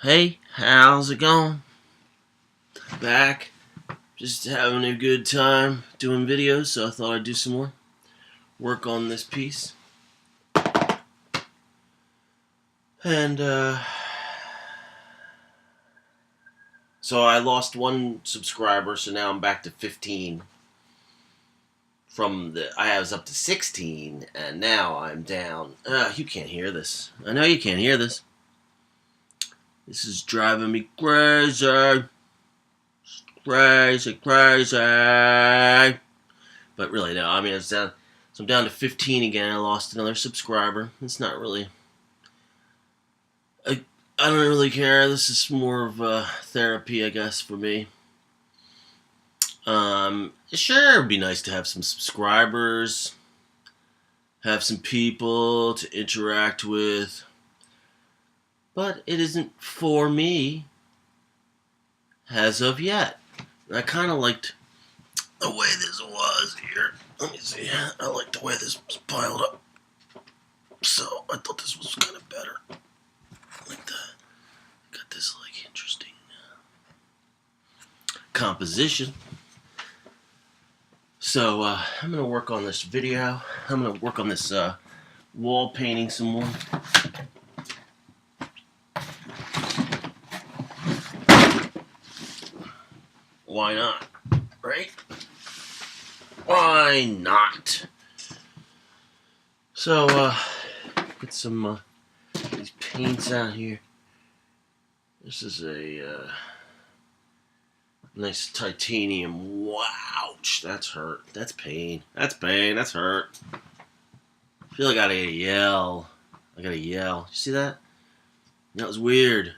Hey, how's it going? Back. Just having a good time doing videos, so I thought I'd do some more work on this piece. And, so I lost one subscriber, so now I'm back to 15. I was up to 16, and now I'm down. You can't hear this. I know you can't hear this. This is driving me crazy. Crazy. But really, no. I mean, it's down. So I'm down to 15 again. I lost another subscriber. It's not really. I don't really care. This is more of a therapy, I guess, for me. Sure, it'd be nice to have some subscribers, have some people to interact with, but it isn't for me as of yet. I kind of liked the way this was here. Let me see. I like the way this was piled up. So I thought this was kind of better. Like that. Got this like interesting composition. So I'm gonna work on this video. I'm gonna work on this wall painting some more. Why not? Right? Why not? So get some these paints out here. This is a nice titanium. Wouch, that's hurt. That's pain. That's pain. That's hurt. I feel like I gotta yell. You see that? That was weird.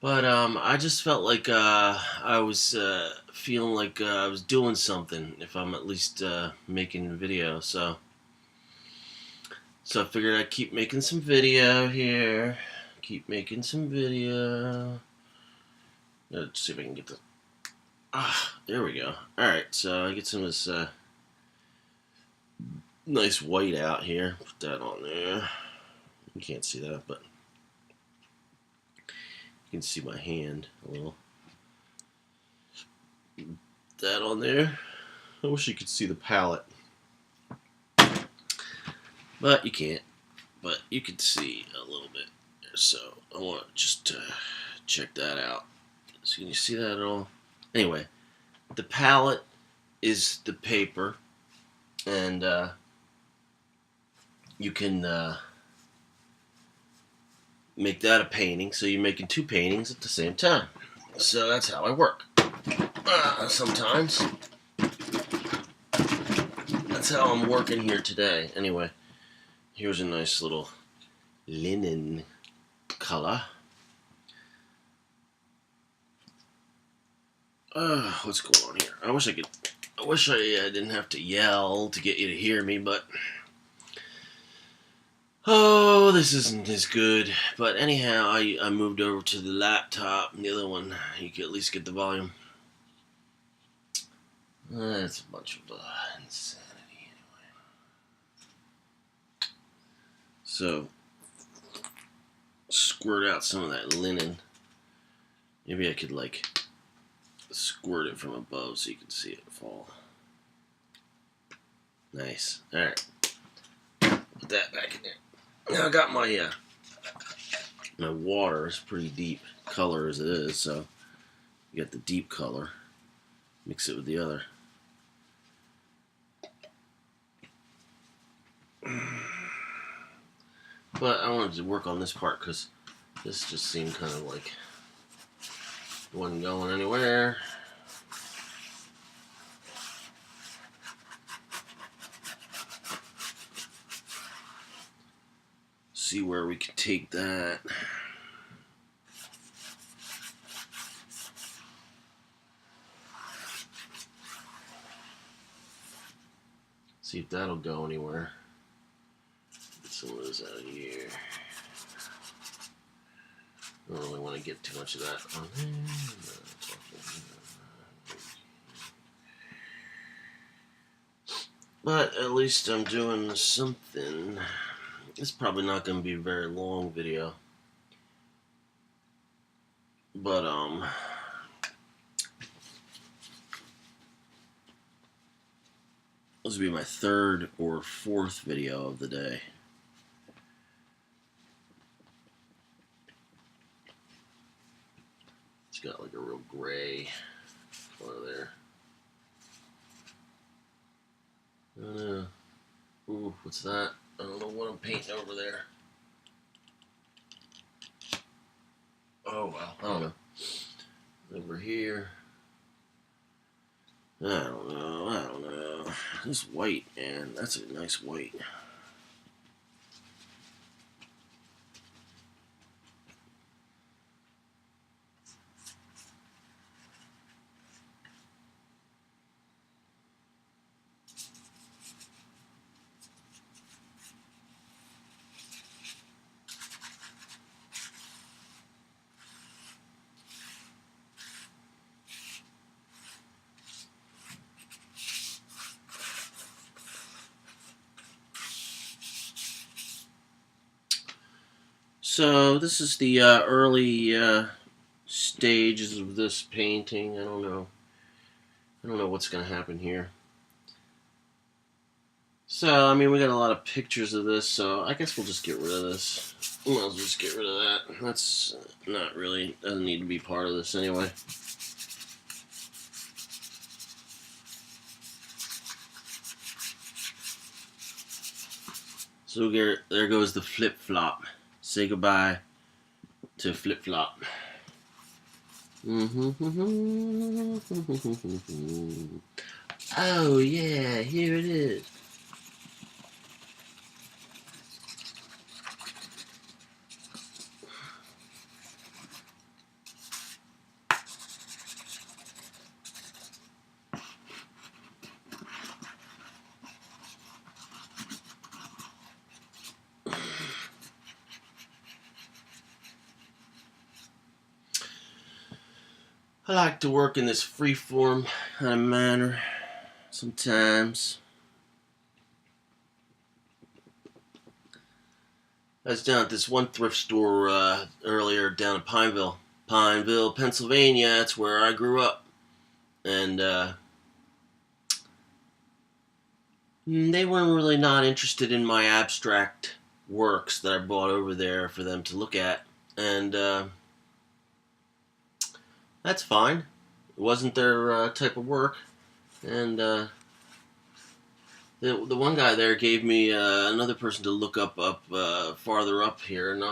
But I just felt like I was feeling like I was doing something if I'm at least making a video. So I figured I'd keep making some video here. Keep making some video. Let's see if I can get the... there we go. Alright, so I get some of this nice white out here. Put that on there. You can't see that, but you can see my hand a little. That on there. I wish you could see the palette. But you can't. But you can see a little bit. So I want to just check that out. So can you see that at all? Anyway, the palette is the paper. And you can make that a painting. So you're making two paintings at the same time. So that's how I work. Sometimes. That's how I'm working here today. Anyway, here's a nice little linen color. What's going on here? I wish I didn't have to yell to get you to hear me, but this isn't as good. But anyhow, I moved over to the laptop, and the other one you can at least get the volume. That's a bunch of insanity anyway. So squirt out some of that linen. Maybe I could like squirt it from above so you can see it fall. Nice. Alright. Put that back in there. Now I got my my water. It's pretty deep color as it is, so you got the deep color. Mix it with the other. But I wanted to work on this part because this just seemed kind of like it wasn't going anywhere. See where we can take that. See if that'll go anywhere. Get some of this out of here. I don't really want to get too much of that on there. But at least I'm doing something. It's probably not going to be a very long video. But, this will be my third or fourth video of the day. It's got like a real gray color there. I don't know. Ooh, what's that? I don't know what I'm painting over there. Oh, well, I don't know. Over here. I don't know. This white, man, that's a nice white. So this is the early stages of this painting. I don't know what's going to happen here. So, I mean, we got a lot of pictures of this, so I guess we'll just get rid of this. We might as well just get rid of that. That's not really, doesn't need to be part of this anyway. So there goes the flip-flop. Say goodbye to flip-flop. Oh yeah, here it is. I like to work in this freeform kind of manner sometimes. I was down at this one thrift store earlier down in Pineville, Pennsylvania. That's where I grew up. And they weren't really not interested in my abstract works that I brought over there for them to look at. And that's fine. It wasn't their type of work. And the one guy there gave me another person to look up farther up here. And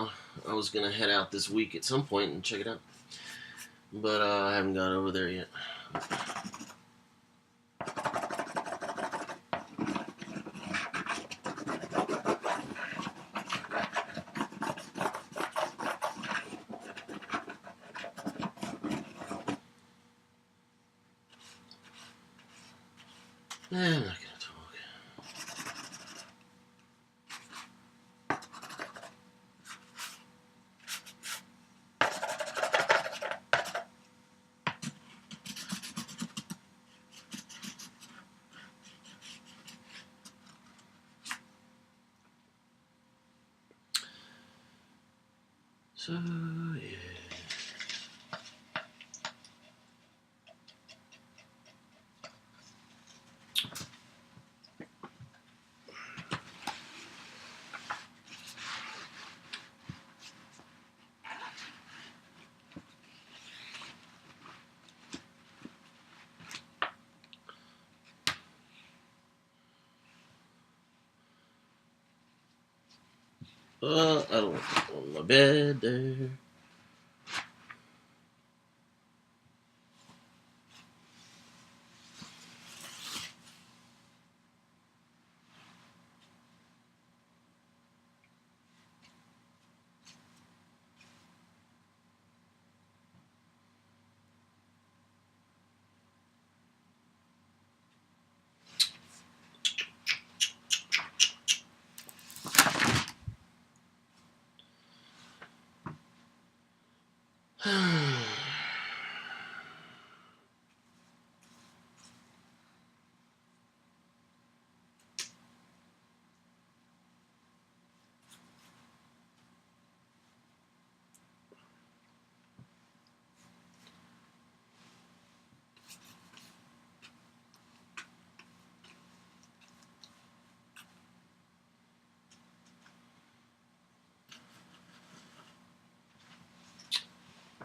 I was going to head out this week at some point and check it out. But I haven't gone over there yet. I'm not going to talk. So, yeah. I don't want to go on my bed there.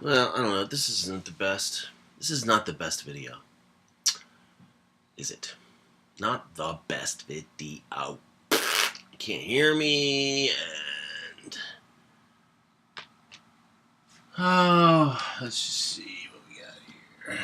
Well, I don't know. This isn't the best. This is not the best video. Is it? Not the best video. You can't hear me, and... Oh, let's just see what we got here.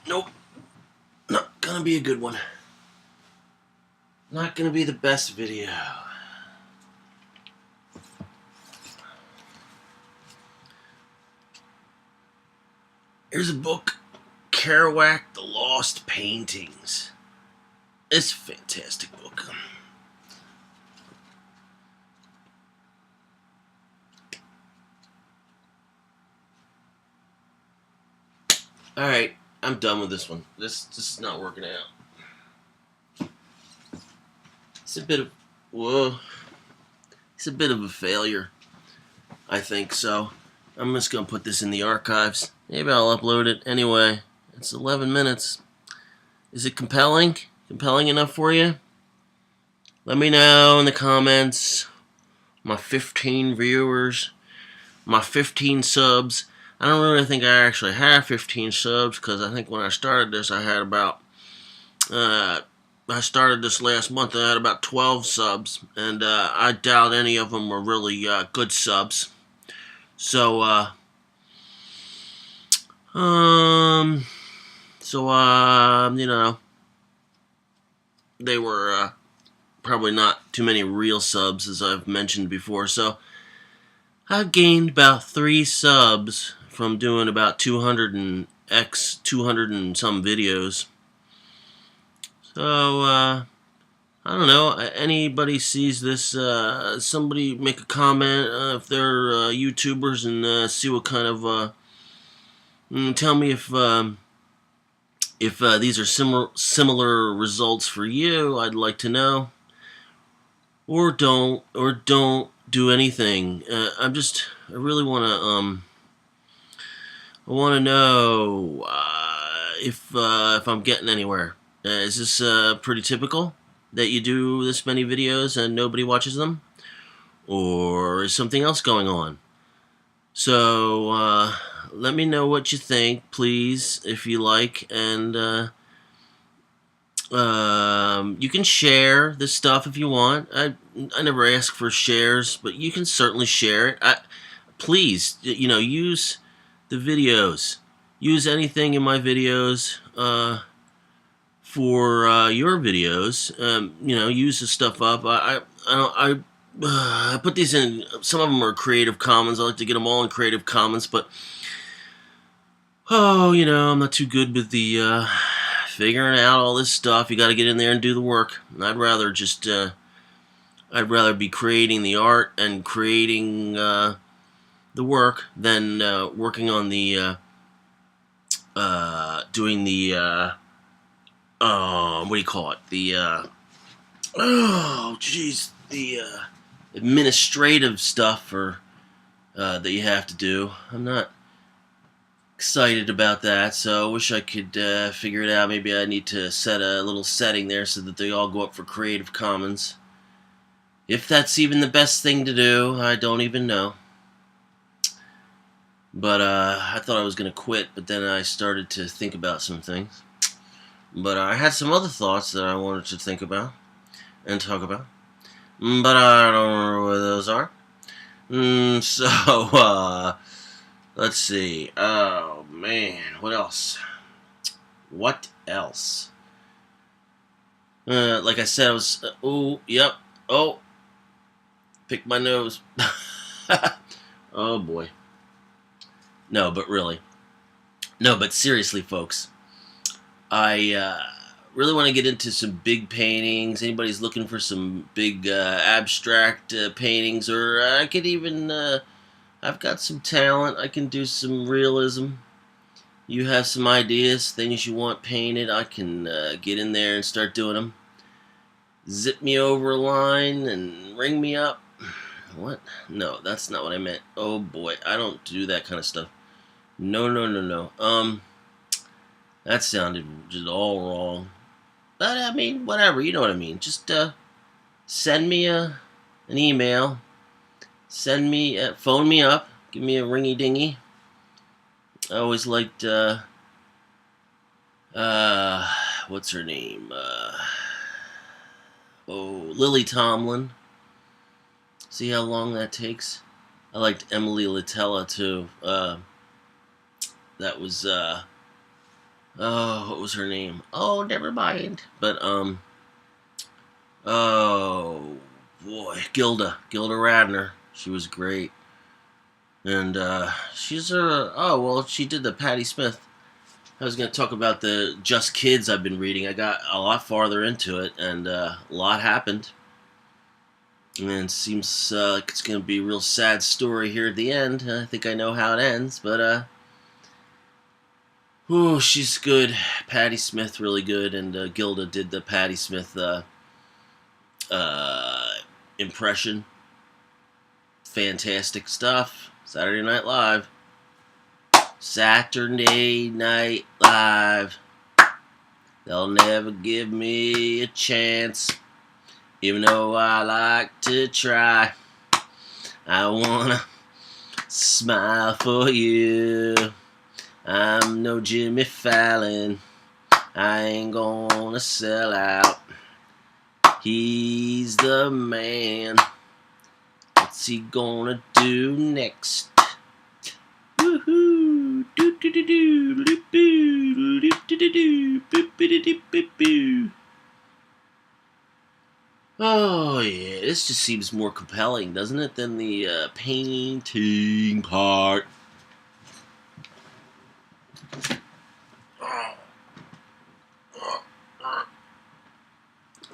Nope. Not gonna be a good one. Not gonna be the best video. Here's a book, Kerouac, The Lost Paintings. It's a fantastic book. Alright, I'm done with this one. This is not working out. It's a bit of... Whoa. It's a bit of a failure. I think so. I'm just going to put this in the archives. Maybe I'll upload it. Anyway, it's 11 minutes. Is it compelling? Compelling enough for you? Let me know in the comments. My 15 viewers. My 15 subs. I don't really think I actually have 15 subs, because I think when I started this I had about... I started this last month and I had about 12 subs. And I doubt any of them were really good subs. So, you know, they were probably not too many real subs, as I've mentioned before. So, I've gained about 3 subs from doing about 200 and some videos. So, I don't know, anybody sees this, somebody make a comment if they're YouTubers, and see what kind of, tell me if these are similar results for you. I'd like to know. Or don't do anything. I really want to, I want to know if I'm getting anywhere. Is this pretty typical that you do this many videos and nobody watches them? Or is something else going on? So, let me know what you think, please, if you like, and you can share this stuff if you want. I never ask for shares, but you can certainly share it. Please, you know, use the videos. Use anything in my videos for your videos. You know, use the stuff up. I put these in. Some of them are Creative Commons. I like to get them all in Creative Commons, but you know, I'm not too good with the figuring out all this stuff. You got to get in there and do the work. I'd rather just I'd rather be creating the art and creating the work than working on the doing the what do you call it? The oh, jeez, the administrative stuff for that you have to do. I'm not excited about that, so I wish I could figure it out. Maybe I need to set a little setting there so that they all go up for Creative Commons. If that's even the best thing to do, I don't even know. But I thought I was going to quit, but then I started to think about some things. But I had some other thoughts that I wanted to think about and talk about. But I don't remember what those are. So, let's see. Oh, man. What else? What else? Like I said, I was... oh, yep. Oh. Pick my nose. Oh, boy. No, but really. No, but seriously, folks. I really want to get into some big paintings. Anybody's looking for some big abstract paintings, or I could even, I've got some talent. I can do some realism. You have some ideas, things you want painted, I can get in there and start doing them. zip me over a line and ring me up. What? No, that's not what I meant. Oh boy, I don't do that kind of stuff. No, no, no, no. That sounded just all wrong. But I mean, whatever. You know what I mean. Just send me an email. Send me, phone me up. Give me a ringy dingy. I always liked what's her name? Lily Tomlin. See how long that takes? I liked Emily Litella too. That was what was her name? Oh, never mind. But oh boy, Gilda Radner. She was great, and she's she did the Patti Smith. I was going to talk about the Just Kids I've been reading. I got a lot farther into it, and a lot happened. And it seems like it's going to be a real sad story here at the end. I think I know how it ends, but she's good. Patti Smith really good, and Gilda did the Patti Smith impression. Fantastic stuff. Saturday Night Live. Saturday Night Live. They'll never give me a chance, even though I like to try. I wanna smile for you. I'm no Jimmy Fallon. I ain't gonna sell out. He's the man. What's he gonna do next? Woohoo! Oh yeah, this just seems more compelling, doesn't it, than the painting part?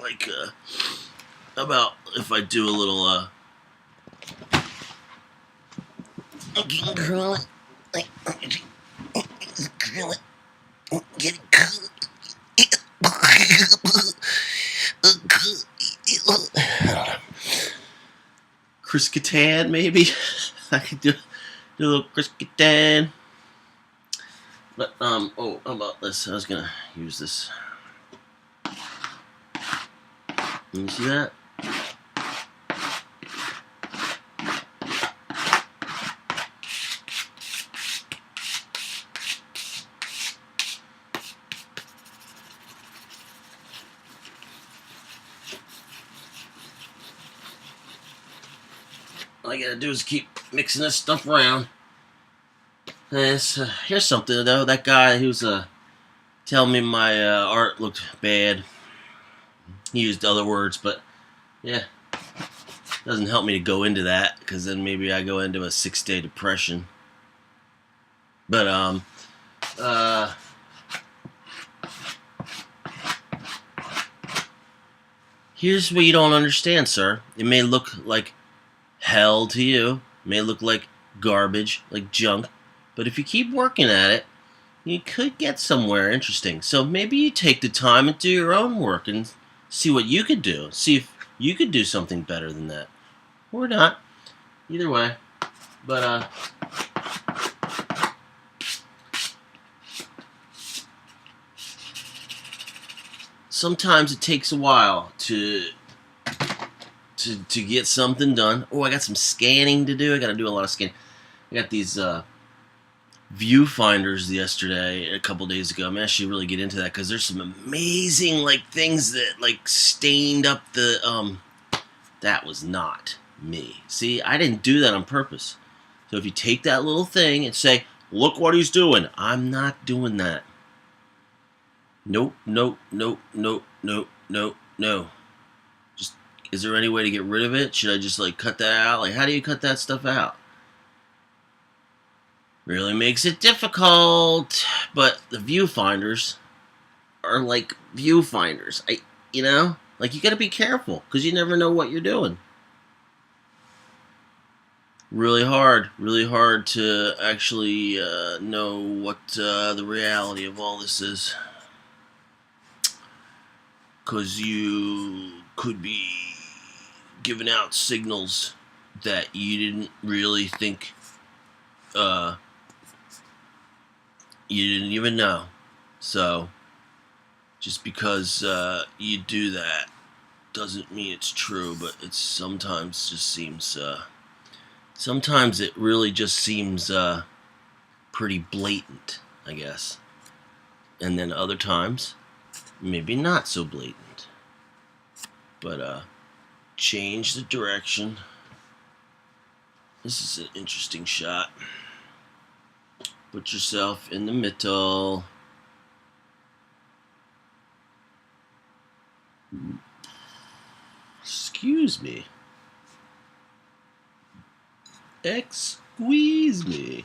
Like, how about if I do a little curl it, like, curl it, get it curl. Chris Kattan, maybe. I could do a little Chris Kattan. But how about this? I was gonna use this. You see that? All I gotta do is keep mixing this stuff around. Here's something though. That guy who was telling me my art looked bad. He used other words, but yeah, doesn't help me to go into that, because then maybe I go into a 6-day depression. But here's what you don't understand, sir. It may look like hell to you. It may look like garbage, like junk. But if you keep working at it, you could get somewhere interesting. So maybe you take the time and do your own work and see what you could do. See if you could do something better than that. Or not. Either way. But, sometimes it takes a while to get something done. Oh, I got some scanning to do. I got to do a lot of scanning. I got these viewfinders yesterday, a couple days ago. I'm actually really get into that, because there's some amazing like things that like stained up the that was not me. See, I didn't do that on purpose. So if you take that little thing and say, look what he's doing, I'm not doing that. Nope, nope, nope, nope, nope, nope, no. Just, is there any way to get rid of it? Should I just like cut that out? Like, how do you cut that stuff out? Really makes it difficult. But the viewfinders are like viewfinders. Like, you gotta be careful, because you never know what you're doing. Really hard to actually know what the reality of all this is. Because you could be giving out signals that you didn't really think, you didn't even know. So, just because you do that doesn't mean it's true, but it sometimes just seems, sometimes it really just seems pretty blatant, I guess. And then other times, maybe not so blatant. But, change the direction. This is an interesting shot. Put yourself in the middle. Excuse me. Squeeze me.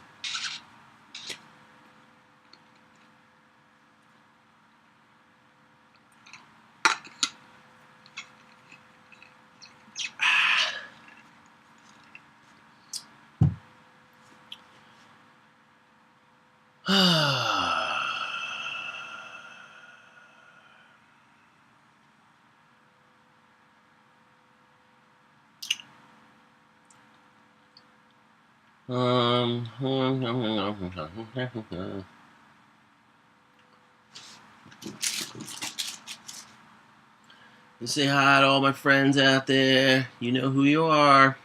Say hi to all my friends out there. You know who you are.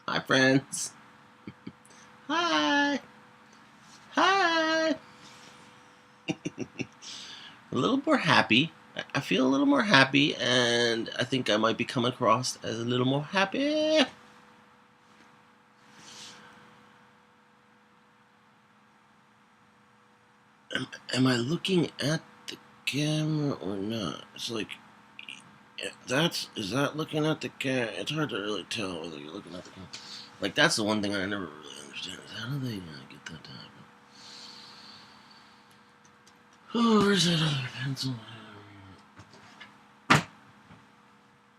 Hi, friends. Hi. Hi. A little more happy. I feel a little more happy, and I think I might be coming across as a little more happy. Am I looking at the camera or not? It's like, is that looking at the camera? It's hard to really tell whether you're looking at the camera. Like, that's the one thing I never really understand. Is how do they get that to happen? Oh, where's that other pencil?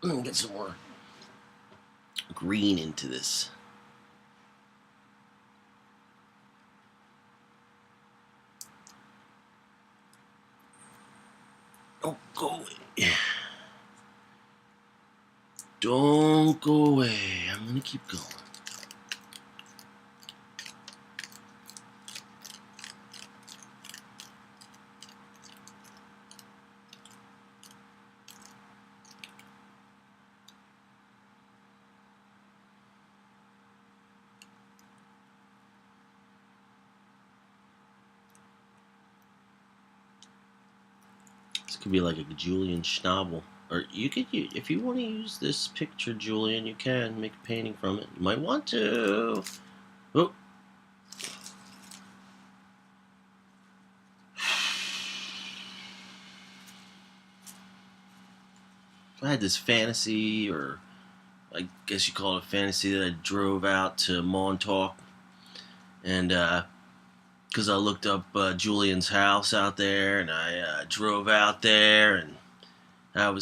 Let me get some more green into this. Don't go away. Don't go away. I'm gonna keep going. This could be like a Julian Schnabel. Or you could, if you want to use this picture, Julian, you can make a painting from it. You might want to. Oh. I had this fantasy, or I guess you call it a fantasy, that I drove out to Montauk, and because I looked up Julian's house out there, and I drove out there, and you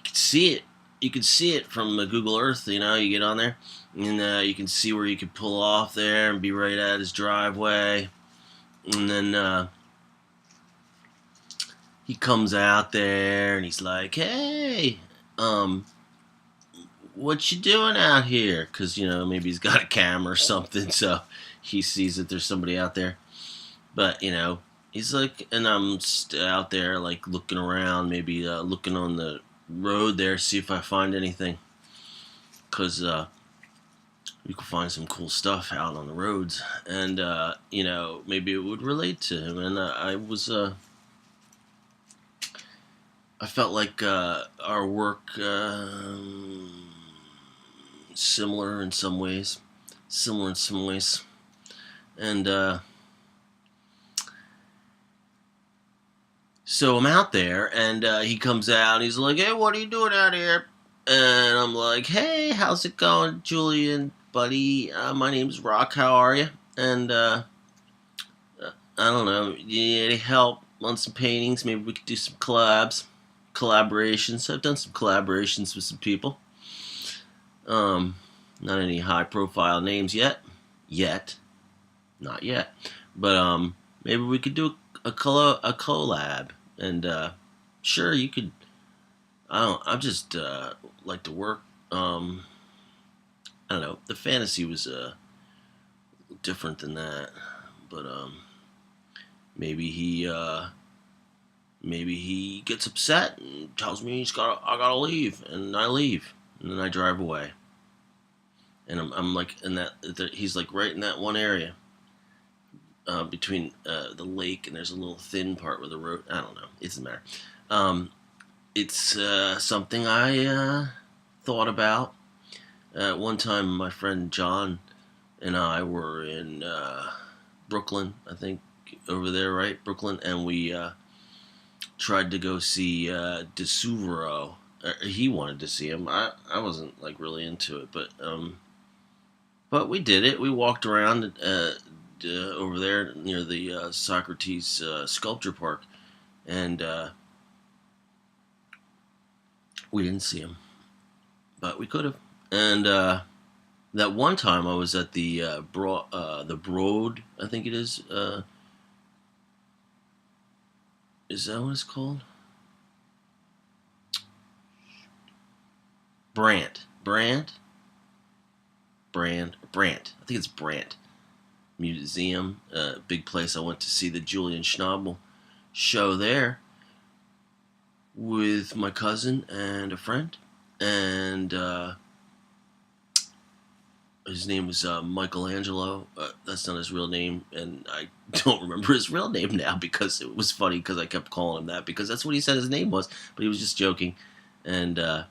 could see it. You could see it from Google Earth. You know, you get on there, and you can see where you could pull off there and be right at his driveway, and then he comes out there, and he's like, "Hey, what you doing out here?" Because, you know, maybe he's got a camera or something, so he sees that there's somebody out there. But, you know, he's like, and I'm out there, like, looking around, maybe looking on the road there, see if I find anything. Because you can find some cool stuff out on the roads. And, you know, maybe it would relate to him. And I felt like our work, similar in some ways. And so I'm out there, and he comes out, and he's like, "Hey, what are you doing out here?" And I'm like, "Hey, how's it going, Julian, buddy? My name's Rock. How are you?" And I don't know. You need any help on some paintings? Maybe we could do some collaborations. I've done some collaborations with some people. Not any high-profile names yet. Not yet. But maybe we could do a collab. And sure, you could I don't. I just like to work. I don't know. The fantasy was different than that, but maybe he maybe he gets upset and tells me I gotta leave, and I leave, and then I drive away, and I'm like in that he's like right in that one area between the lake, and there's a little thin part where the road. I don't know. It doesn't matter. Um, it's something I thought about. One time, my friend John and I were in Brooklyn, I think, over there, right? Brooklyn, and we tried to go see DeSuvero. He wanted to see him. I wasn't like really into it, but we did it. We walked around over there near the Socrates Sculpture Park, and we didn't see him, but we could have. And that one time I was at the Broad, I think it is. Is that what it's called? Brandt. I think it's Brandt Museum. Big place. I went to see the Julian Schnabel show there with my cousin and a friend, and his name was Michelangelo. That's not his real name, and I don't remember his real name now because it was funny because I kept calling him that because that's what he said his name was, but he was just joking. And I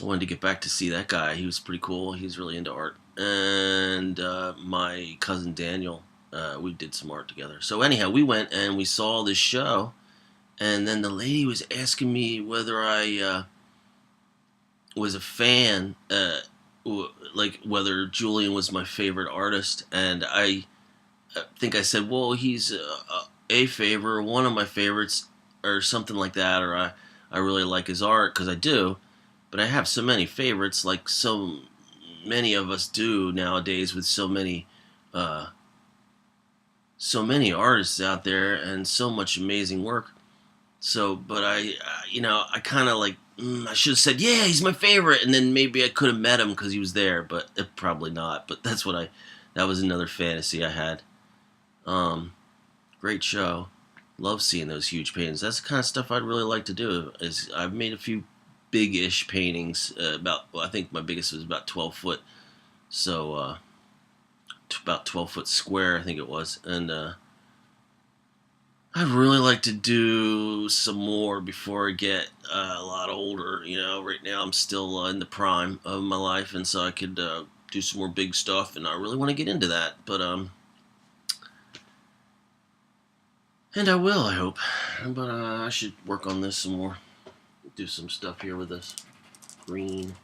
wanted to get back to see that guy. He was pretty cool. He was really into art. And my cousin Daniel, we did some art together. So anyhow, we went and we saw this show, and then the lady was asking me whether I was a fan. Like whether Julian was my favorite artist, and I think I said, well, he's a favorite, one of my favorites, or something like that, or I really like his art, because I do, but I have so many favorites, like so many of us do nowadays, with so many artists out there, and so much amazing work. So, but I kind of like, I should have said, yeah, he's my favorite, and then maybe I could have met him because he was there, but probably not. But that was another fantasy I had. Great show. Love seeing those huge paintings. That's the kind of stuff I'd really like to do. Is I've made a few big-ish paintings. I think my biggest was about 12 foot. So, about 12 foot square, I think it was, and I'd really like to do some more before I get a lot older. Right now I'm still in the prime of my life, and so I could do some more big stuff, and I really want to get into that. But and I will, I hope. But I should work on this some more. Do some stuff here with this green.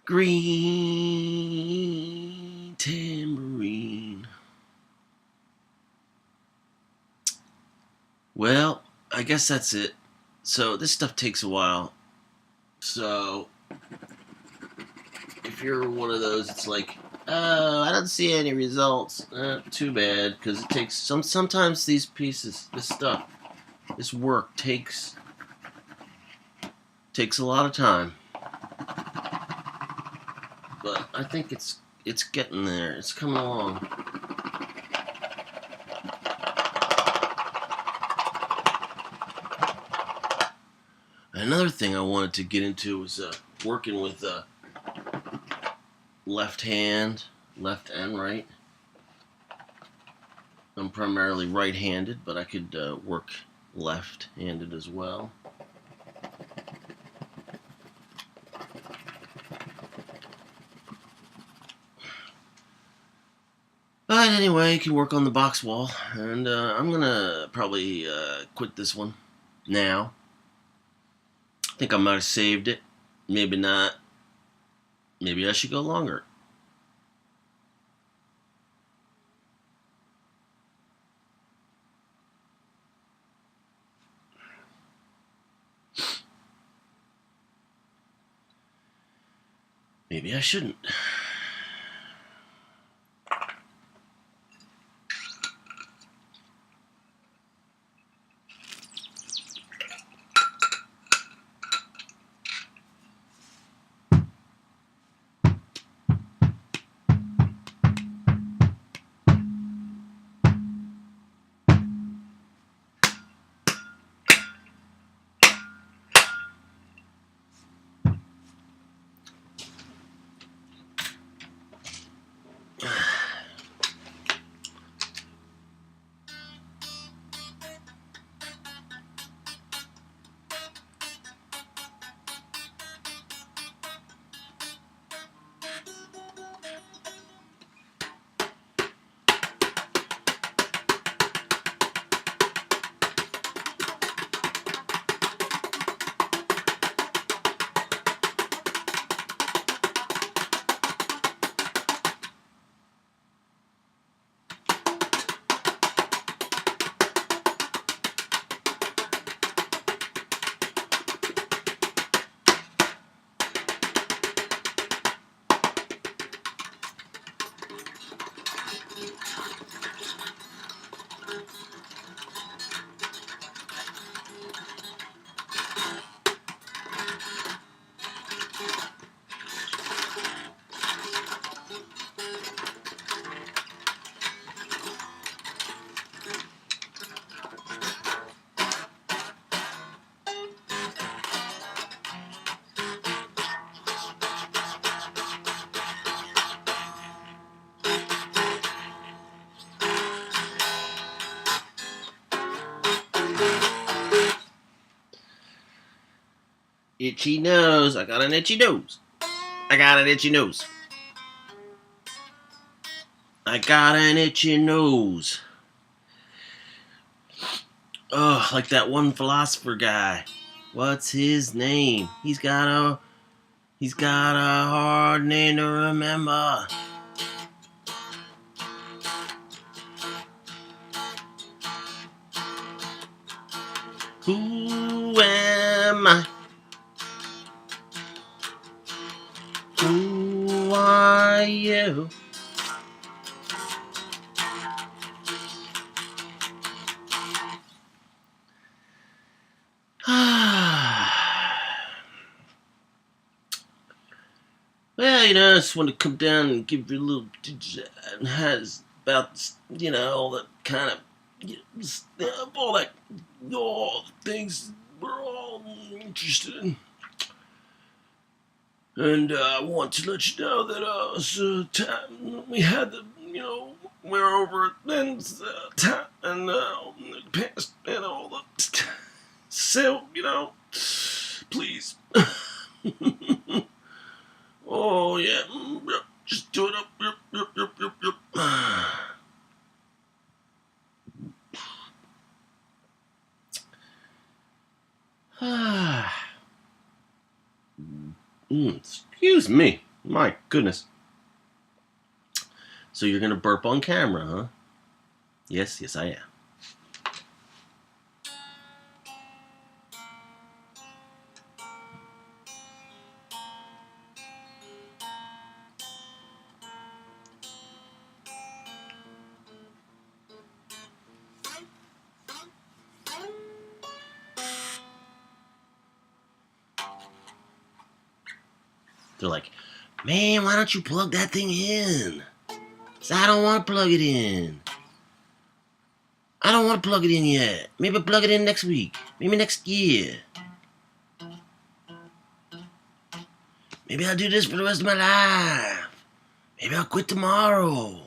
Green tambourine. Well, I guess that's it. So this stuff takes a while. So if you're one of those, it's like, oh, I don't see any results. Too bad, because it takes sometimes these pieces, this stuff, this work takes a lot of time. But I think it's getting there. It's coming along. Another thing I wanted to get into was working with left hand, left and right. I'm primarily right-handed, but I could work left-handed as well. Alright, anyway, you can work on the box wall. And I'm gonna probably quit this one now. I think I might have saved it. Maybe not. Maybe I should go longer. Maybe I shouldn't. Itchy nose. I got an itchy nose. I got an itchy nose. I got an itchy nose. Oh, like that one philosopher guy. What's his name? He's got a hard name to remember. Who am I? Who are you? Well, I just want to come down and give you a little has about all that kind of stuff, all the things we're all interested in. And I want to let you know that so time we had the we're over at Ben's time and past and all the so please. Oh yeah, yep, just do it up. Yep. Excuse me. My goodness. So you're gonna burp on camera, huh? Yes, I am. They're like, man, why don't you plug that thing in? So I don't want to plug it in. I don't want to plug it in yet. Maybe plug it in next week. Maybe next year. Maybe I'll do this for the rest of my life. Maybe I'll quit tomorrow.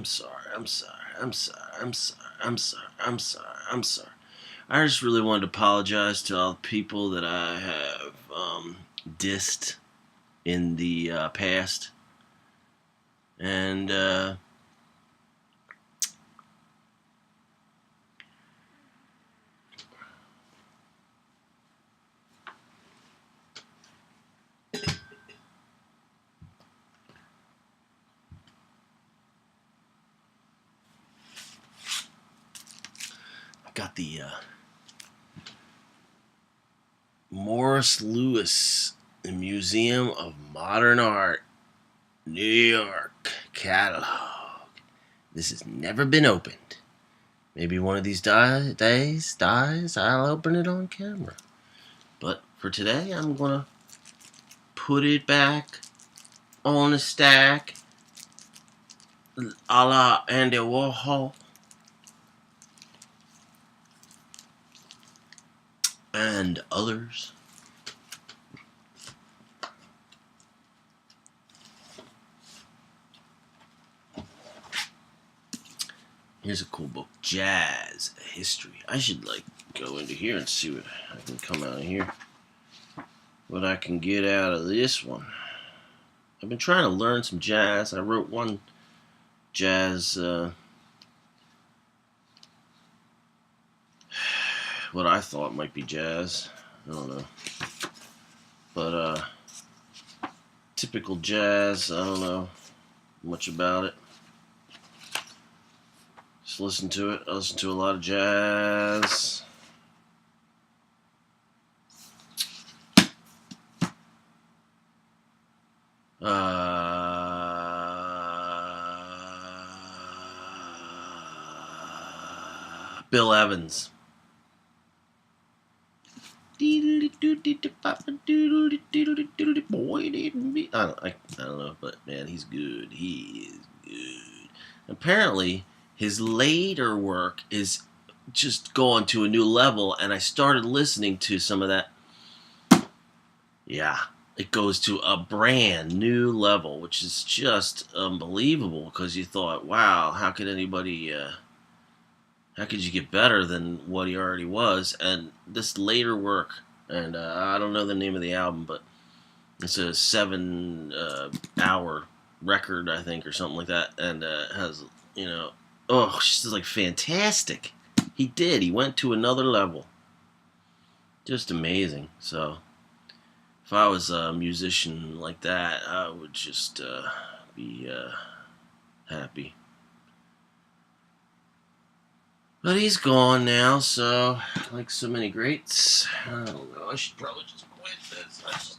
I'm sorry. I'm sorry. I'm sorry. I'm sorry. I'm sorry. I'm sorry. I'm sorry. I just really wanted to apologize to all the people that I have dissed in the past. And I got the Morris Louis Museum of Modern Art, New York catalog. This has never been opened. Maybe one of these days, I'll open it on camera. But for today, I'm going to put it back on the stack a la Andy Warhol. And others. Here's a cool book, Jazz History. I should go into here and see what I can come out of here. What I can get out of this one. I've been trying to learn some jazz. I wrote one jazz, what I thought might be jazz. I don't know. But, typical jazz, I don't know much about it. Just listen to it. I listen to a lot of jazz. Bill Evans. I don't know, but man, he's good. He is good. Apparently, his later work is just going to a new level, and I started listening to some of that. Yeah, it goes to a brand new level, which is just unbelievable, because you thought, wow, how could anybody, how could you get better than what he already was? And this later work, and I don't know the name of the album, but it's a 7-hour record, I think, or something like that, and has, it's just fantastic. He did. He went to another level. Just amazing. So, if I was a musician like that, I would just be happy. But he's gone now, so, like so many greats, I don't know, I should probably just quit this. I just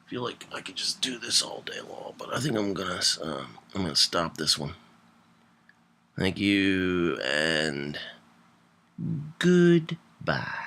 feel like I could just do this all day long, but I think I'm gonna stop this one. Thank you, and goodbye.